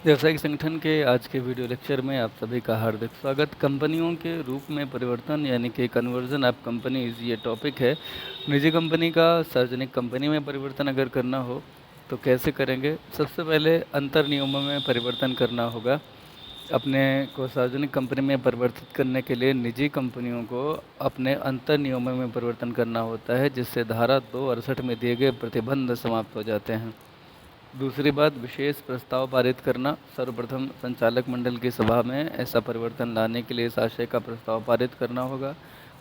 व्यावसायिक संगठन के आज के वीडियो लेक्चर में आप सभी का हार्दिक स्वागत। कंपनियों के रूप में परिवर्तन यानी कि कन्वर्जन ऑफ कंपनीज ये टॉपिक है। निजी कंपनी का सार्वजनिक कंपनी में परिवर्तन अगर करना हो तो कैसे करेंगे। सबसे पहले अंतर नियमों में परिवर्तन करना होगा। अपने को सार्वजनिक कंपनी में परिवर्तित करने के लिए निजी कंपनियों को अपने अंतर नियमों में परिवर्तन करना होता है, जिससे धारा 268 में दिए गए प्रतिबंध समाप्त हो जाते हैं। दूसरी बात, विशेष प्रस्ताव पारित करना। सर्वप्रथम संचालक मंडल की सभा में ऐसा परिवर्तन लाने के लिए इस आशय का प्रस्ताव पारित करना होगा।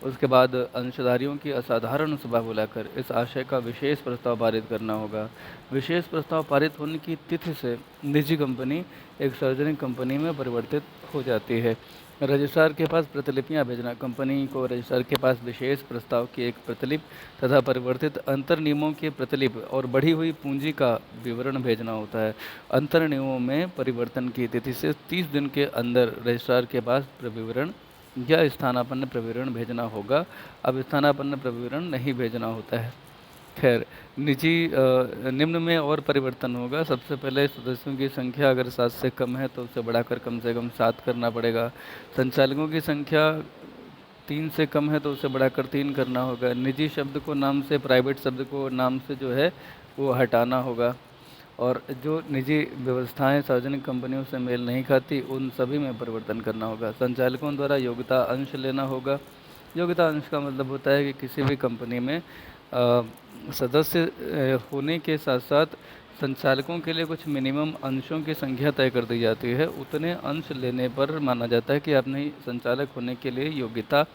उसके बाद अंशधारियों की असाधारण सभा बुलाकर इस आशय का विशेष प्रस्ताव पारित करना होगा। विशेष प्रस्ताव पारित होने की तिथि से निजी कंपनी एक सार्वजनिक कंपनी में परिवर्तित हो जाती है। रजिस्ट्रार के पास प्रतिलिपियां भेजना। कंपनी को रजिस्ट्रार के पास विशेष प्रस्ताव की एक प्रतिलिपि तथा परिवर्तित अंतर नियमों की प्रतिलिपि और बढ़ी हुई पूंजी का विवरण भेजना होता है। अंतर नियमों में परिवर्तन की तिथि से 30 दिन के अंदर रजिस्ट्रार के पास प्रविवरण या स्थानापन्न प्रविवरण भेजना होगा। अब स्थानापन्न प्रविवरण नहीं भेजना होता है। खैर, निम्न में और परिवर्तन होगा। सबसे पहले सदस्यों की संख्या अगर 7 से कम है तो उसे बढ़ाकर कम से कम 7 करना पड़ेगा। संचालकों की संख्या 3 से कम है तो उसे बढ़ाकर 3 करना होगा। निजी शब्द को नाम से, प्राइवेट शब्द को नाम से जो है वो हटाना होगा। और जो निजी व्यवस्थाएं सार्वजनिक कंपनियों से मेल नहीं खाती उन सभी में परिवर्तन करना होगा। संचालकों द्वारा योग्यता अंश लेना होगा। योग्यता अंश का मतलब होता है कि किसी भी कंपनी में सदस्य होने के साथ साथ संचालकों के लिए कुछ मिनिमम अंशों की संख्या तय कर दी जाती है। उतने अंश लेने पर माना जाता है कि आपने संचालक होने के लिए योग्यता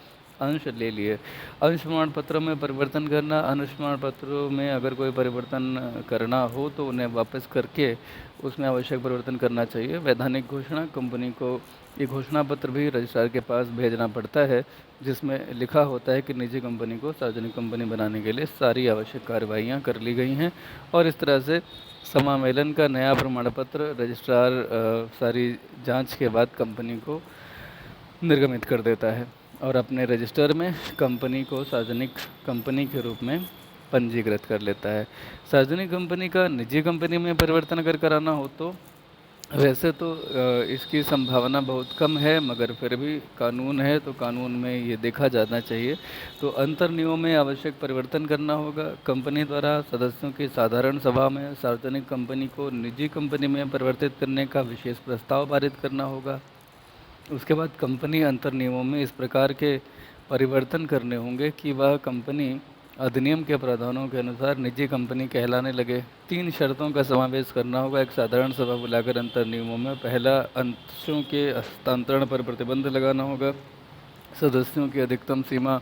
अंश ले लिए। अंश प्रमाण पत्रों में परिवर्तन करना। अंश प्रमाण पत्रों में अगर कोई परिवर्तन करना हो तो उन्हें वापस करके उसमें आवश्यक परिवर्तन करना चाहिए। वैधानिक घोषणा। कंपनी को ये घोषणा पत्र भी रजिस्ट्रार के पास भेजना पड़ता है, जिसमें लिखा होता है कि निजी कंपनी को सार्वजनिक कंपनी बनाने के लिए सारी आवश्यक कार्रवाइयाँ कर ली गई हैं। और इस तरह से समामेलन का नया प्रमाण पत्र रजिस्ट्रार सारी जांच के बाद कंपनी को निर्गमित कर देता है और अपने रजिस्टर में कंपनी को सार्वजनिक कंपनी के रूप में पंजीकृत कर लेता है। सार्वजनिक कंपनी का निजी कंपनी में परिवर्तन अगर कराना हो तो वैसे तो इसकी संभावना बहुत कम है, मगर फिर भी कानून है तो कानून में ये देखा जाना चाहिए। तो अंतर नियमों में आवश्यक परिवर्तन करना होगा। कंपनी द्वारा सदस्यों की साधारण सभा में सार्वजनिक कंपनी को निजी कंपनी में परिवर्तित करने का विशेष प्रस्ताव पारित करना होगा। उसके बाद कंपनी अंतर नियमों में इस प्रकार के परिवर्तन करने होंगे कि वह कंपनी अधिनियम के प्रावधानों के अनुसार निजी कंपनी कहलाने लगे। 3 शर्तों का समावेश करना होगा। एक साधारण सभा बुलाकर अंतर नियमों में पहला, अंशों के हस्तांतरण पर प्रतिबंध लगाना होगा। सदस्यों की अधिकतम सीमा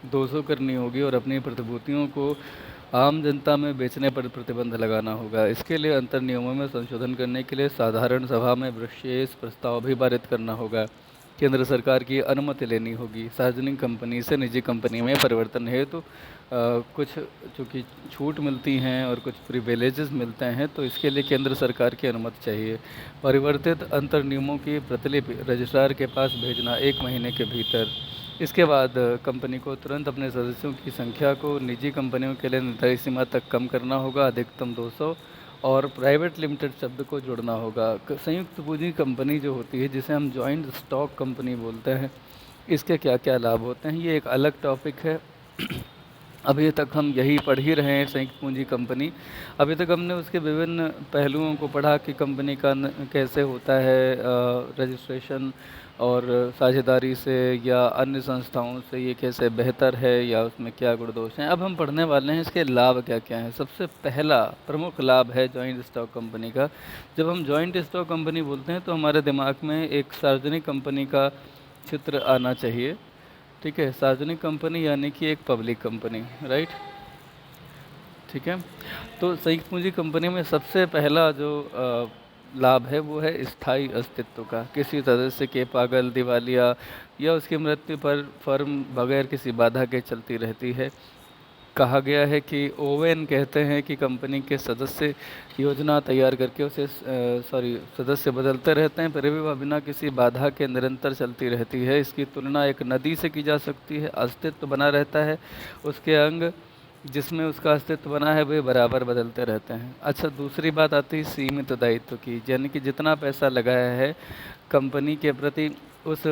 200 करनी होगी और अपनी प्रतिभूतियों को आम जनता में बेचने पर प्रतिबंध लगाना होगा। इसके लिए अंतर नियमों में संशोधन करने के लिए साधारण सभा में विशेष प्रस्ताव भी पारित करना होगा। केंद्र सरकार की अनुमति लेनी होगी। सार्वजनिक कंपनी से निजी कंपनी में परिवर्तन हेतु कुछ चूँकि छूट मिलती हैं और कुछ प्रिविलेजेस मिलते हैं, तो इसके लिए केंद्र सरकार की अनुमति चाहिए। परिवर्तित अंतर नियमों की प्रतिलिपि रजिस्ट्रार के पास भेजना 1 महीने के भीतर। इसके बाद कंपनी को तुरंत अपने सदस्यों की संख्या को निजी कंपनियों के लिए निर्धारित सीमा तक कम करना होगा, अधिकतम 200, और प्राइवेट लिमिटेड शब्द को जोड़ना होगा। संयुक्त पूंजी कंपनी जो होती है, जिसे हम जॉइंट स्टॉक कंपनी बोलते हैं, इसके क्या क्या लाभ होते हैं ये एक अलग टॉपिक है। अभी तक हम यही पढ़ ही रहे हैं, संयुक्त पूंजी कंपनी। अभी तक हमने उसके विभिन्न पहलुओं को पढ़ा कि कंपनी का कैसे होता है रजिस्ट्रेशन, और साझेदारी से या अन्य संस्थाओं से ये कैसे बेहतर है या उसमें क्या गुण दोष हैं। अब हम पढ़ने वाले हैं इसके लाभ क्या क्या हैं। सबसे पहला प्रमुख लाभ है जॉइंट स्टॉक कंपनी का। जब हम जॉइंट स्टॉक कंपनी बोलते हैं तो हमारे दिमाग में एक सार्वजनिक कंपनी का चित्र आना चाहिए। ठीक है, सार्वजनिक कंपनी यानी कि एक पब्लिक कंपनी, राइट। ठीक है, तो संयुक्त पूंजी कंपनी में सबसे पहला जो लाभ है वो है स्थायी अस्तित्व का। किसी सदस्य के पागल, दिवालिया या उसकी मृत्यु पर फर्म बगैर किसी बाधा के चलती रहती है। कहा गया है कि ओवेन कहते हैं कि कंपनी के सदस्य योजना तैयार करके उसे सदस्य बदलते रहते हैं, फिर भी वह बिना किसी बाधा के निरंतर चलती रहती है। इसकी तुलना एक नदी से की जा सकती है। अस्तित्व बना रहता है, उसके अंग जिसमें उसका अस्तित्व बना है वे बराबर बदलते रहते हैं। अच्छा, दूसरी बात आती है सीमित दायित्व की, यानी कि जितना पैसा लगाया है कंपनी के प्रति उस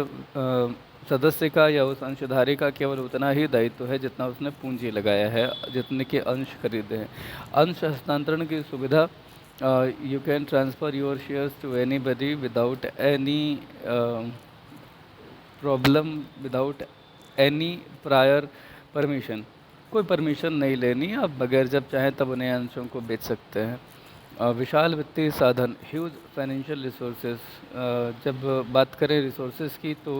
सदस्य का या उस अंशधारी का केवल उतना ही दायित्व है जितना उसने पूंजी लगाया है, जितने के अंश खरीदे हैं। अंश हस्तांतरण की सुविधा, you can transfer your shares to anybody without any problem, without any prior permission. कोई परमिशन नहीं लेनी, आप बगैर जब चाहें तब उन्हें अंशों को बेच सकते हैं। विशाल वित्तीय साधन, ह्यूज फाइनेंशियल रिसोर्सेज। जब बात करें रिसोर्सेज की तो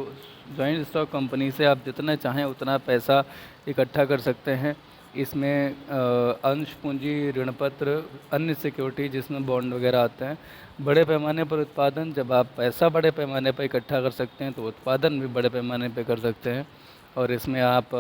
जॉइंट स्टॉक कंपनी से आप जितना चाहें उतना पैसा इकट्ठा कर सकते हैं। इसमें अंश पूंजी, ऋण पत्र, अन्य सिक्योरिटी जिसमें बॉन्ड वगैरह आते हैं। बड़े पैमाने पर उत्पादन, जब आप पैसा बड़े पैमाने पर इकट्ठा कर सकते हैं तो उत्पादन भी बड़े पैमाने पर कर सकते हैं। और इसमें आप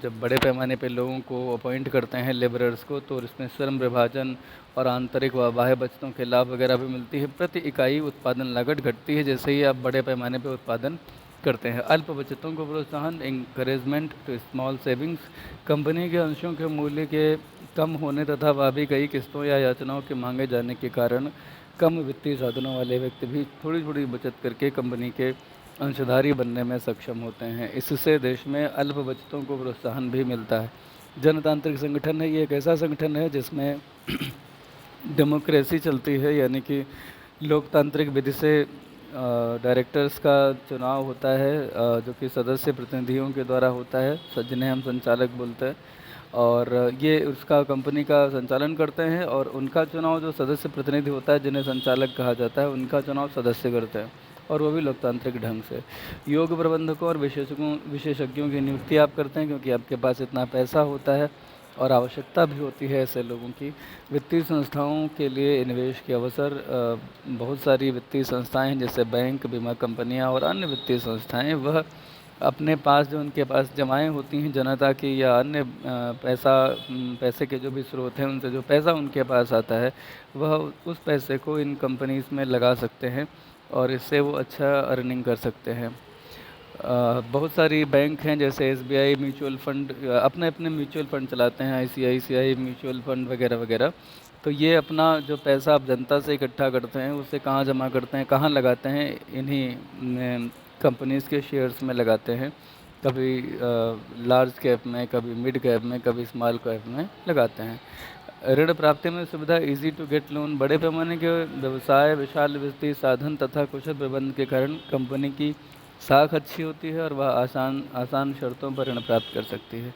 जब बड़े पैमाने पे लोगों को अपॉइंट करते हैं, लेबरर्स को, तो इसमें श्रम विभाजन और आंतरिक व बाह्य बचतों के लाभ वगैरह भी मिलती है। प्रति इकाई उत्पादन लागत घटती है जैसे ही आप बड़े पैमाने पे उत्पादन करते हैं। अल्प बचतों को प्रोत्साहन, encouragement to small savings. Company के अंशों के मूल्य के कम होने तथा वह भी कई किस्तों या याचनाओं के मांगे जाने के कारण कम वित्तीय साधनों वाले व्यक्ति भी थोड़ी थोड़ी बचत करके कंपनी के अंशधारी बनने में सक्षम होते हैं। इससे देश में अल्प बचतों को प्रोत्साहन भी मिलता है। जनतांत्रिक संगठन है, ये एक ऐसा संगठन है जिसमें डेमोक्रेसी चलती है, यानी कि लोकतांत्रिक विधि से डायरेक्टर्स का चुनाव होता है, जो कि सदस्य प्रतिनिधियों के द्वारा होता है, जिन्हें हम संचालक बोलते हैं। और ये उसका कंपनी का संचालन करते हैं, और उनका चुनाव जो सदस्य प्रतिनिधि होता है जिन्हें संचालक कहा जाता है, उनका चुनाव सदस्य करते हैं, और वो भी लोकतांत्रिक ढंग से। योग प्रबंधकों और विशेषज्ञों की नियुक्ति आप करते हैं, क्योंकि आपके पास इतना पैसा होता है और आवश्यकता भी होती है ऐसे लोगों की। वित्तीय संस्थाओं के लिए निवेश के अवसर, बहुत सारी वित्तीय संस्थाएं हैं जैसे बैंक, बीमा कंपनियां और अन्य वित्तीय संस्थाएं, वह अपने पास जो उनके पास जमाएं होती हैं जनता की या अन्य पैसे के जो भी स्रोत हैं, उनसे जो पैसा उनके पास आता है वह उस पैसे को इन कंपनीज़ में लगा सकते हैं और इससे वो अच्छा अर्निंग कर सकते हैं। बहुत सारी बैंक हैं जैसे एसबीआई म्यूचुअल फंड, अपने अपने म्यूचुअल फंड चलाते हैं, आईसीआईसीआई म्यूचुअल फंड वगैरह वगैरह। तो ये अपना जो पैसा आप जनता से इकट्ठा करते हैं उसे कहाँ जमा करते हैं, कहाँ लगाते हैं, इन्हीं कंपनीज़ के शेयर्स में लगाते हैं। कभी लार्ज कैप में, कभी मिड कैप में, कभी स्मॉल कैप में लगाते हैं। ऋण प्राप्ति में सुविधा, इजी टू गेट लोन। बड़े पैमाने के व्यवसाय, विशाल वित्तीय साधन तथा कुशल प्रबंध के कारण कंपनी की साख अच्छी होती है और वह आसान शर्तों पर ऋण प्राप्त कर सकती है।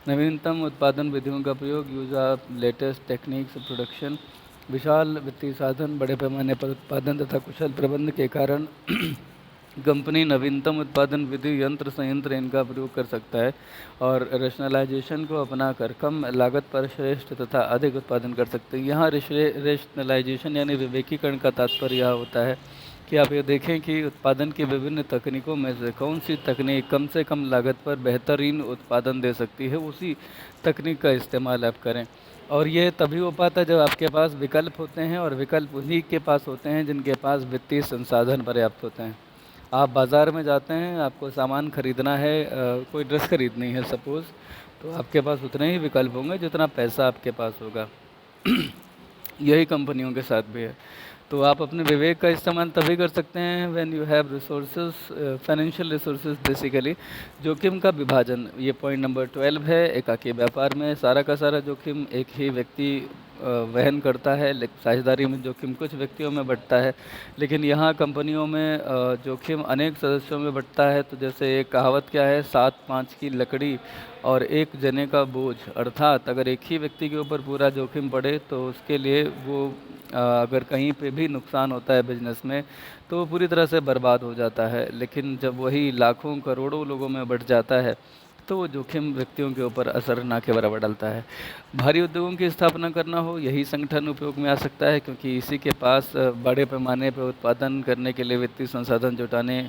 नवीनतम उत्पादन विधियों का प्रयोग, use of latest techniques production. विशाल वित्तीय साधन, बड़े पैमाने पर उत्पादन तथा कुशल प्रबंध के कारण कंपनी नवीनतम उत्पादन विधि, यंत्र, संयंत्र इनका प्रयोग कर सकता है और रेशनलाइजेशन को अपनाकर कम लागत पर श्रेष्ठ तथा अधिक उत्पादन कर सकते हैं। यहाँ रेशनलाइजेशन यानी विवेकीकरण का तात्पर्य यह होता है कि आप ये देखें कि उत्पादन की विभिन्न तकनीकों में से कौन सी तकनीक कम से कम लागत पर बेहतरीन उत्पादन दे सकती है, उसी तकनीक का इस्तेमाल आप करें। और ये तभी हो पाता है जब आपके पास विकल्प होते हैं, और विकल्प उन्हीं के पास होते हैं जिनके पास वित्तीय संसाधन पर्याप्त होते हैं। आप बाज़ार में जाते हैं, आपको सामान खरीदना है, कोई ड्रेस खरीदनी है सपोज़, तो आपके पास उतने ही विकल्प होंगे जितना पैसा आपके पास होगा। यही कंपनियों के साथ भी है। तो आप अपने विवेक का इस्तेमाल तभी कर सकते हैं when you have resources, financial resources basically. जोखिम का विभाजन, ये पॉइंट नंबर 12 है। एकाकी व्यापार में सारा का सारा जोखिम एक ही व्यक्ति वहन करता है, लेकिन साझेदारी में जोखिम कुछ व्यक्तियों में बढ़ता है, लेकिन यहाँ कंपनियों में जोखिम अनेक सदस्यों में बढ़ता है। तो जैसे एक कहावत क्या है, 7-5 की लकड़ी और एक जने का बोझ, अर्थात अगर एक ही व्यक्ति के ऊपर पूरा जोखिम पड़े तो उसके लिए वो अगर कहीं पे भी नुकसान होता है बिजनेस में तो वो पूरी तरह से बर्बाद हो जाता है। लेकिन जब वही लाखों करोड़ों लोगों में बढ़ जाता है तो वो जोखिम व्यक्तियों के ऊपर असर ना के बराबर डालता है। भारी उद्योगों की स्थापना करना हो, यही संगठन उपयोग में आ सकता है, क्योंकि इसी के पास बड़े पैमाने पर उत्पादन करने के लिए वित्तीय संसाधन जुटाने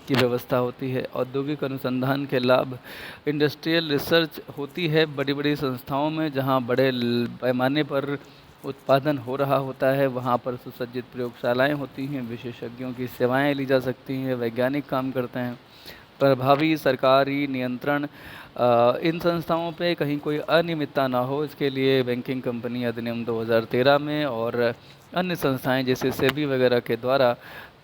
की व्यवस्था होती है। औद्योगिक अनुसंधान के लाभ, इंडस्ट्रियल रिसर्च होती है बड़ी बड़ी संस्थाओं में, जहाँ बड़े पैमाने पर उत्पादन हो रहा होता है, वहाँ पर सुसज्जित प्रयोगशालाएं होती हैं, विशेषज्ञों की सेवाएं ली जा सकती हैं, वैज्ञानिक काम करते हैं। प्रभावी सरकारी नियंत्रण इन संस्थाओं पे कहीं कोई अनियमितता ना हो, इसके लिए बैंकिंग कंपनी अधिनियम 2013 में और अन्य संस्थाएं जैसे सेबी वगैरह के द्वारा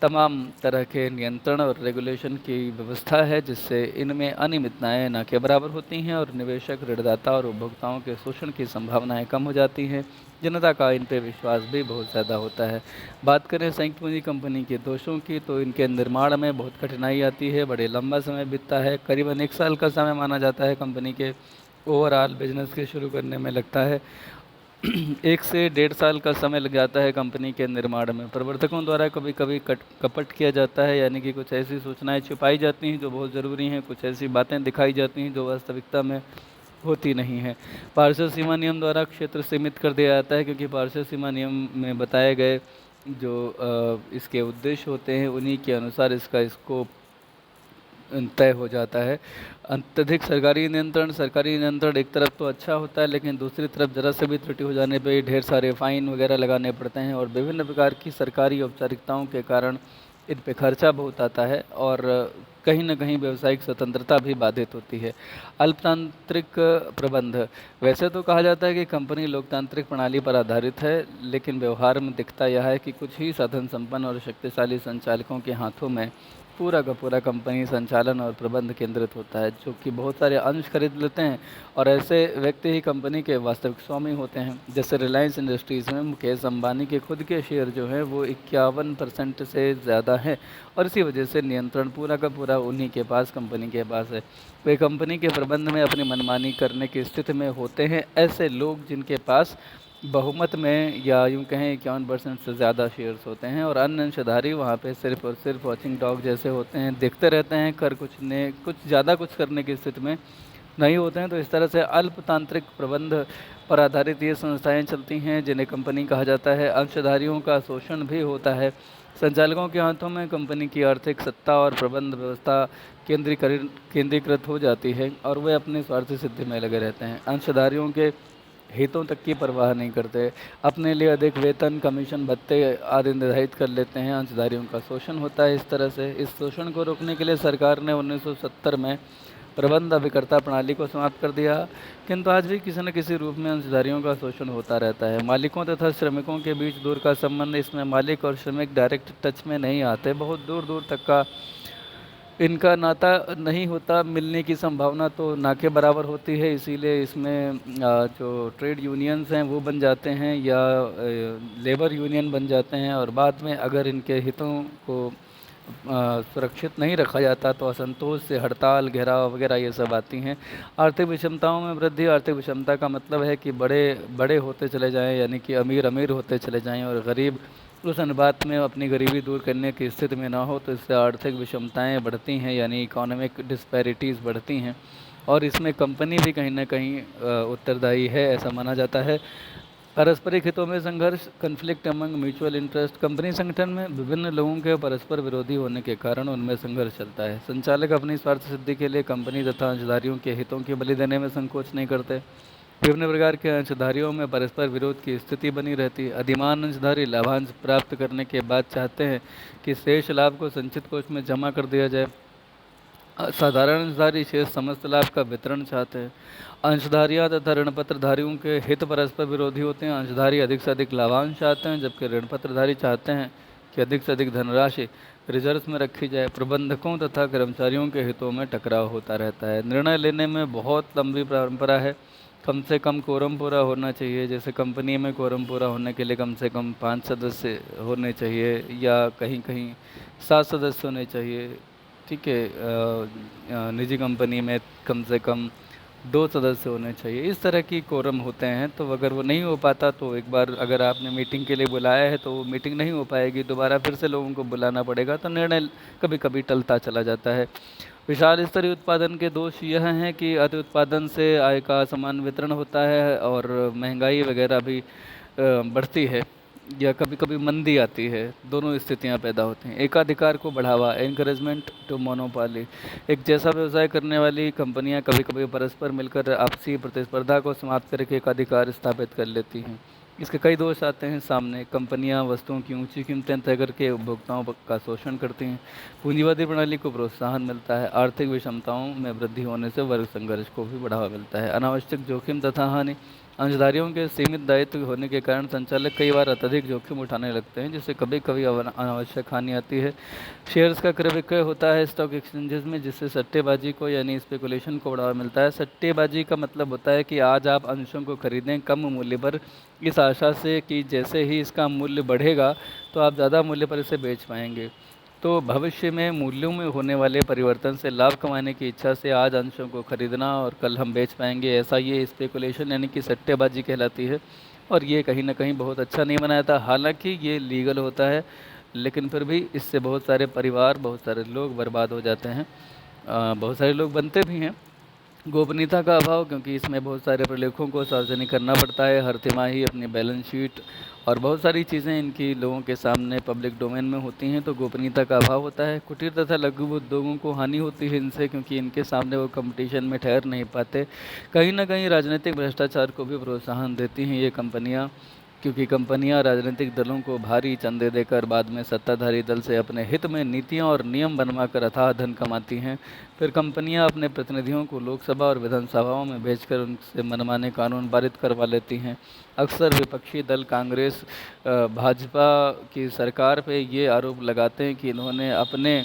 तमाम तरह के नियंत्रण और रेगुलेशन की व्यवस्था है, जिससे इनमें अनियमितताएं ना के बराबर होती हैं और निवेशक, ऋणदाता और उपभोक्ताओं के शोषण की संभावनाएं कम हो जाती हैं। जनता का इन पे विश्वास भी बहुत ज़्यादा होता है। बात करें संयुक्त पूंजी कंपनी के दोषों की, तो इनके निर्माण में बहुत कठिनाई आती है, बड़े लंबा समय बीतता है, करीबन 1 साल का समय माना जाता है कंपनी के ओवरऑल बिजनेस के शुरू करने में लगता है। 1 से 1.5 साल का समय लग जाता है कंपनी के निर्माण में। प्रवर्तकों द्वारा कभी कभी कपट किया जाता है, यानी कि कुछ ऐसी सूचनाएं छुपाई जाती हैं जो बहुत ज़रूरी हैं, कुछ ऐसी बातें दिखाई जाती हैं जो वास्तविकता में होती नहीं है। पार्षद सीमा नियम द्वारा क्षेत्र सीमित कर दिया जाता है, क्योंकि पार्षद सीमा नियम में बताए गए जो इसके उद्देश्य होते हैं उन्हीं के अनुसार इसका स्कोप तय हो जाता है। अत्यधिक सरकारी नियंत्रण एक तरफ तो अच्छा होता है, लेकिन दूसरी तरफ ज़रा से भी त्रुटि हो जाने पे ढेर सारे फाइन वगैरह लगाने पड़ते हैं और विभिन्न प्रकार की सरकारी औपचारिकताओं के कारण इन पे खर्चा बहुत आता है और कहीं न कहीं व्यावसायिक स्वतंत्रता भी बाधित होती है। अल्पतांत्रिक प्रबंध, वैसे तो कहा जाता है कि कंपनी लोकतांत्रिक प्रणाली पर आधारित है, लेकिन व्यवहार में दिखता यह है कि कुछ ही साधन संपन्न और शक्तिशाली संचालकों के हाथों में पूरा का पूरा कंपनी संचालन और प्रबंध केंद्रित होता है, जो कि बहुत सारे अंश खरीद लेते हैं और ऐसे व्यक्ति ही कंपनी के वास्तविक स्वामी होते हैं। जैसे रिलायंस इंडस्ट्रीज़ में मुकेश अंबानी के खुद के शेयर जो हैं वो 51% से ज़्यादा हैं और इसी वजह से नियंत्रण पूरा का पूरा उन्हीं के पास, कंपनी के पास है। वे कंपनी के प्रबंध में अपनी मनमानी करने की स्थिति में होते हैं। ऐसे लोग जिनके पास बहुमत में या यूँ कहें 51% से ज़्यादा शेयर्स होते हैं और अन्य अंशधारी वहाँ पे सिर्फ और सिर्फ वॉचिंग डॉग जैसे होते हैं, देखते रहते हैं, कर कुछ ज़्यादा कुछ करने की स्थिति में नहीं होते हैं। तो इस तरह से अल्पतांत्रिक प्रबंध पर आधारित ये संस्थाएं चलती हैं, जिन्हें कंपनी कहा जाता है। अंशधारियों का शोषण भी होता है। संचालकों के हाथों में कंपनी की आर्थिक सत्ता और प्रबंध व्यवस्था केंद्रीकृत हो जाती है और वे अपनी स्वार्थ सिद्धि में लगे रहते हैं। अंशधारियों के हितों तक की परवाह नहीं करते, अपने लिए अधिक वेतन, कमीशन, भत्ते आदि निर्धारित कर लेते हैं। अंशधारियों का शोषण होता है। इस तरह से इस शोषण को रोकने के लिए सरकार ने 1970 में प्रबंध अभिकर्ता प्रणाली को समाप्त कर दिया, किंतु आज भी किसी न किसी रूप में अंशधारियों का शोषण होता रहता है। मालिकों तथा श्रमिकों के बीच दूर का संबंध, इसमें मालिक और श्रमिक डायरेक्ट टच में नहीं आते, बहुत दूर दूर तक का इनका नाता नहीं होता, मिलने की संभावना तो ना के बराबर होती है। इसीलिए इसमें जो ट्रेड यूनियंस हैं वो बन जाते हैं या लेबर यूनियन बन जाते हैं और बाद में अगर इनके हितों को सुरक्षित नहीं रखा जाता तो असंतोष से हड़ताल, घेराव वगैरह ये सब आती हैं। आर्थिक विषमताओं में वृद्धि, आर्थिक विषमता का मतलब है कि बड़े बड़े होते चले जाएं, यानी कि अमीर अमीर होते चले जाएं और गरीब उस अनुपात में अपनी गरीबी दूर करने की स्थिति में ना हो, तो इससे आर्थिक विषमताएं बढ़ती हैं, यानी इकोनॉमिक डिस्पैरिटीज़ बढ़ती हैं और इसमें कंपनी भी कहीं ना कहीं उत्तरदायी है, ऐसा माना जाता है। पारस्परिक हितों में संघर्ष, conflict among mutual interest, company संगठन में विभिन्न लोगों के परस्पर विरोधी होने के कारण उनमें संघर्ष चलता है। संचालक अपनी स्वार्थ सिद्धि के लिए कंपनी तथा अंशधारियों के हितों की बलि देने में संकोच नहीं करते। विभिन्न प्रकार के अंशधारियों में परस्पर विरोध की स्थिति बनी रहती है। अधिमान अंशधारी लाभांश प्राप्त करने के बाद चाहते हैं कि शेष लाभ को संचित कोष में जमा कर दिया जाए। साधारण अंशधारी शेष समस्त लाभ का वितरण चाहते हैं। अंशधारियाँ तथा ऋणपत्रधारियों के हित परस्पर विरोधी होते हैं। अंशधारी अधिक से अधिक लाभांश चाहते हैं, जबकि ऋणपत्रधारी चाहते हैं कि अधिक से अधिक धनराशि रिजर्व में रखी जाए। प्रबंधकों तथा कर्मचारियों के हितों में टकराव होता रहता है। निर्णय लेने में बहुत लंबी परंपरा है। कम से कम कोरम पूरा होना चाहिए, जैसे कंपनी में कोरम पूरा होने के लिए कम से कम 5 सदस्य होने चाहिए या कहीं कहीं 7 सदस्य होने चाहिए। ठीक है, निजी कंपनी में कम से कम 2 सदस्य होने चाहिए। इस तरह की कोरम होते हैं, तो अगर वो नहीं हो पाता तो एक बार अगर आपने मीटिंग के लिए बुलाया है तो वो मीटिंग नहीं हो पाएगी, दोबारा फिर से लोगों को बुलाना पड़ेगा, तो निर्णय कभी कभी टलता चला जाता है। विशाल स्तरीय उत्पादन के दोष यह हैं कि अति उत्पादन से आय का असमान वितरण होता है और महंगाई वगैरह भी बढ़ती है या कभी कभी मंदी आती है। दोनों स्थितियां पैदा होती हैं। एकाधिकार को बढ़ावा, एनकरेजमेंट टू मोनोपोली, एक जैसा व्यवसाय करने वाली कंपनियां कभी कभी परस्पर मिलकर आपसी प्रतिस्पर्धा को समाप्त करके एकाधिकार स्थापित कर लेती हैं। इसके कई दोष आते हैं सामने। कंपनियां वस्तुओं की ऊंची कीमतें तय करके उपभोक्ताओं का शोषण करती हैं। पूंजीवादी प्रणाली को प्रोत्साहन मिलता है। आर्थिक विषमताओं में वृद्धि होने से वर्ग संघर्ष को भी बढ़ावा मिलता है। अनावश्यक जोखिम तथा हानि। अंशधारियों के सीमित दायित्व होने के कारण संचालक कई बार अत्यधिक जोखिम उठाने लगते हैं, जिससे कभी कभी अनावश्यक हानि आती है। शेयर्स का क्रय विक्रय होता है स्टॉक एक्सचेंजेस में, जिससे सट्टेबाजी को यानी स्पेकुलेशन को बढ़ावा मिलता है। सट्टेबाजी का मतलब होता है कि आज आप अंशों को खरीदें कम मूल्य पर, इस आशा से कि जैसे ही इसका मूल्य बढ़ेगा तो आप ज़्यादा मूल्य पर इसे बेच पाएंगे। तो भविष्य में मूल्यों में होने वाले परिवर्तन से लाभ कमाने की इच्छा से आज अंशों को खरीदना और कल हम बेच पाएंगे, ऐसा ये स्पेकुलेशन यानी कि सट्टेबाजी कहलाती है। और ये कहीं ना कहीं बहुत अच्छा नहीं बनाया था। हालांकि ये लीगल होता है, लेकिन फिर भी इससे बहुत सारे परिवार, बहुत सारे लोग बर्बाद हो जाते हैं। बहुत सारे लोग बनते भी हैं। गोपनीयता का अभाव, क्योंकि इसमें बहुत सारे प्रलेखों को सार्वजनिक करना पड़ता है हर तिमाही, अपनी बैलेंस शीट और बहुत सारी चीज़ें इनकी लोगों के सामने पब्लिक डोमेन में होती हैं, तो गोपनीयता का अभाव होता है। कुटीर तथा लघु उद्योगों को हानि होती है इनसे, क्योंकि इनके सामने वो कंपटीशन में ठहर नहीं पाते। कहीं ना कहीं राजनीतिक भ्रष्टाचार को भी प्रोत्साहन देती हैं ये कंपनियाँ, क्योंकि कंपनियां राजनीतिक दलों को भारी चंदे देकर बाद में सत्ताधारी दल से अपने हित में नीतियां और नियम बनवाकर अथाह धन कमाती हैं। फिर कंपनियां अपने प्रतिनिधियों को लोकसभा और विधानसभाओं में भेजकर उनसे मनमाने कानून पारित करवा लेती हैं। अक्सर विपक्षी दल कांग्रेस भाजपा की सरकार पे ये आरोप लगाते हैं कि इन्होंने अपने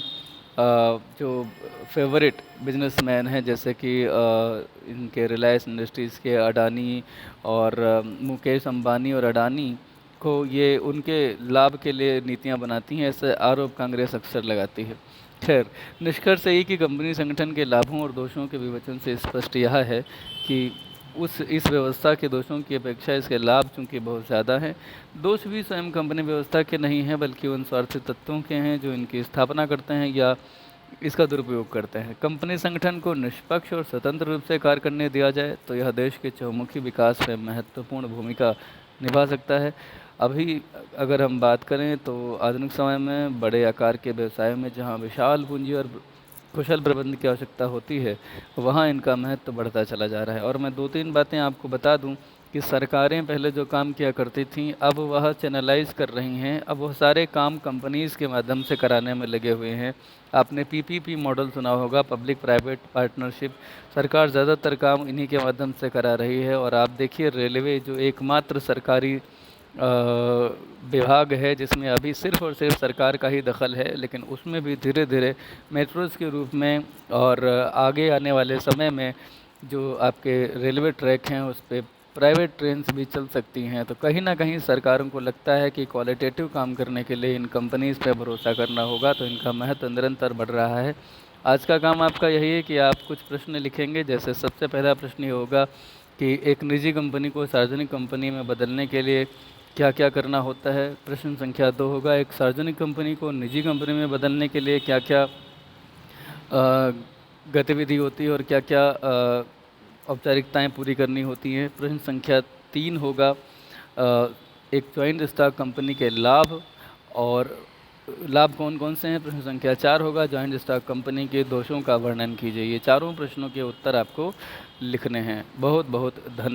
जो फेवरेट बिजनेसमैन हैं, जैसे कि इनके रिलायंस इंडस्ट्रीज़ के अडानी और मुकेश अंबानी और अडानी को ये उनके लाभ के लिए नीतियां बनाती हैं, ऐसे आरोप कांग्रेस अक्सर लगाती है। खैर, निष्कर्ष यही कि कंपनी संगठन के लाभों और दोषों के विवेचन से स्पष्ट यह है कि इस व्यवस्था के दोषों की अपेक्षा इसके लाभ चूँकि बहुत ज़्यादा हैं। दोष भी स्वयं कंपनी व्यवस्था के नहीं हैं, बल्कि उन स्वार्थी तत्वों के हैं जो इनकी स्थापना करते हैं या इसका दुरुपयोग करते हैं। कंपनी संगठन को निष्पक्ष और स्वतंत्र रूप से कार्य करने दिया जाए तो यह देश के चहुमुखी विकास में महत्वपूर्ण भूमिका निभा सकता है। अभी अगर हम बात करें तो आधुनिक समय में बड़े आकार के व्यवसायों में जहाँ विशाल पूंजी और कुशल प्रबंधन की आवश्यकता होती है, वहाँ इनका महत्व बढ़ता चला जा रहा है। और मैं दो तीन बातें आपको बता दूं कि सरकारें पहले जो काम किया करती थीं, अब वह चैनलाइज कर रही हैं। अब वह सारे काम कंपनीज़ के माध्यम से कराने में लगे हुए हैं। आपने पीपीपी मॉडल सुना होगा, पब्लिक प्राइवेट पार्टनरशिप। सरकार ज़्यादातर काम इन्हीं के माध्यम से करा रही है। और आप देखिए, रेलवे जो एकमात्र सरकारी विभाग है जिसमें अभी सिर्फ और सिर्फ सरकार का ही दखल है, लेकिन उसमें भी धीरे धीरे मेट्रोज़ के रूप में और आगे आने वाले समय में जो आपके रेलवे ट्रैक हैं उस पर प्राइवेट ट्रेन्स भी चल सकती हैं। तो कहीं ना कहीं सरकारों को लगता है कि क्वालिटेटिव काम करने के लिए इन कंपनीज़ पर भरोसा करना होगा, तो इनका महत्व निरंतर बढ़ रहा है। आज का काम आपका यही है कि आप कुछ प्रश्न लिखेंगे। जैसे सबसे पहला प्रश्न ये होगा कि एक निजी कंपनी को सार्वजनिक कंपनी में बदलने के लिए क्या क्या करना होता है। प्रश्न संख्या 2 होगा, एक सार्वजनिक कंपनी को निजी कंपनी में बदलने के लिए क्या क्या गतिविधि होती है और क्या क्या औपचारिकताएं पूरी करनी होती हैं। प्रश्न संख्या 3 होगा, एक जॉइंट स्टॉक कंपनी के लाभ और लाभ कौन कौन से हैं। प्रश्न संख्या 4 होगा, जॉइंट स्टॉक कंपनी के दोषों का वर्णन कीजिए। ये चारों प्रश्नों के उत्तर आपको लिखने हैं। बहुत बहुत धन्यवाद।